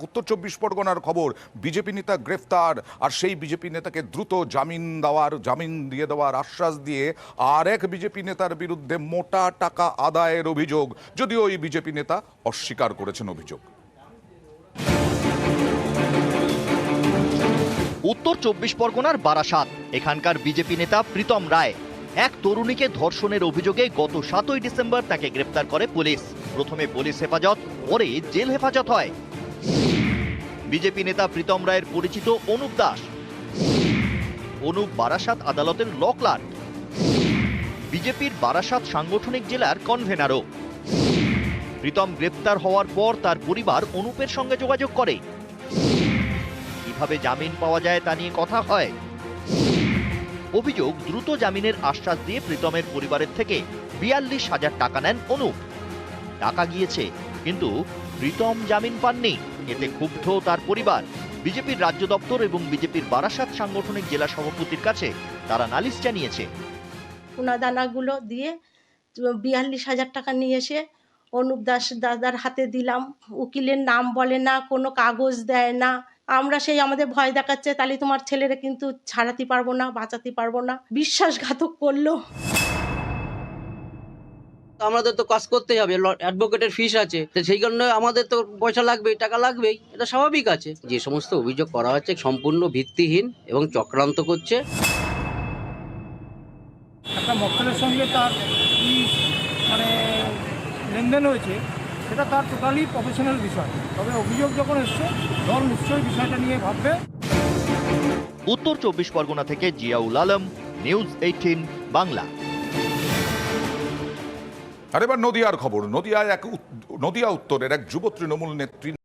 উত্তর 24 পরগনার খবর, বিজেপি নেতা গ্রেফতার, আর সেই বিজেপি নেতাকে দ্রুত জামিন দিয়ে দেওয়ার আশ্বাস দিয়ে আর এক বিজেপি নেতার বিরুদ্ধে মোটা টাকা আদায়ের অভিযোগ, যদিও ওই বিজেপি নেতা অস্বীকার করেছেন অভিযোগ। উত্তর 24 পরগনার বারাসাত, এখানকার বিজেপি নেতা প্রীতম রায় এক তরুণীকে ধর্ষণের অভিযোগে গত 7ই ডিসেম্বর তাকে গ্রেফতার করে পুলিশ। প্রথমে পুলিশ হেফাজত, পরে জেল হেফাজত হয়। বিজেপি নেতা প্রীতম রায়ের পরিচিত অনুপ দাস, অনুপ বারাসাত আদালতের ল ক্লার্ক, বিজেপির বারাসাত সাংগঠনিক জেলার কনভেনারও। প্রীতম গ্রেফতার হওয়ার পর তার পরিবার অনুপের সঙ্গে যোগাযোগ করে। কিভাবে জামিন পাওয়া যায় তা নিয়ে কথা হয়। অভিযোগ, দ্রুত জামিনের আশ্বাস দিয়ে প্রীতমের পরিবারের থেকে 42,000 টাকা নেন অনুপ। টাকা গিয়েছে, কিন্তু প্রীতম জামিন পাননি। এতে ক্ষুব্ধ তার পরিবার। বিজেপির রাজ্য দপ্তর এবং বিজেপির বারাসাত সাংগঠনিক জেলা সভাপতির কাছে তারা নালিশ জানিয়েছে। সোনাদানাগুলো দিয়ে 42,000 টাকা নিয়ে এসে অনুপ দাস দাদার হাতে দিলাম। উকিলের নাম বলে না, কোনো কাগজ দেয় না। আমরা সেই আমাদের ভয় দেখাচ্ছে, তাহলে তোমার ছেলেরা কিন্তু ছাড়াতে পারবো না, বাঁচাতে পারবো না। বিশ্বাসঘাতক করলো। আমাদের তো কাজ করতেই হবে, অ্যাডভোকেটের ফিস আছে, সেই কারণে আমাদের তো পয়সা লাগবেই, টাকা লাগবেই, এটা স্বাভাবিক আছে। যে সমস্ত অভিযোগ করা হচ্ছে সম্পূর্ণ ভিত্তিহীন এবং চক্রান্ত করছে। একটা মক্কেলের সঙ্গে তার কি লেনদেন হয়েছে সেটা তার টোটালি প্রফেশনাল বিষয়। তবে অভিযোগ যখন এসছে, দল নিশ্চয়ই বিষয়টা নিয়ে ভাববে। উত্তর 24 পরগনা থেকে জিয়াউল আলম, নিউজ 18 বাংলা। আর এবার নদিয়ার খবর। নদিয়া উত্তরের এক যুব তৃণমূল নেত্রী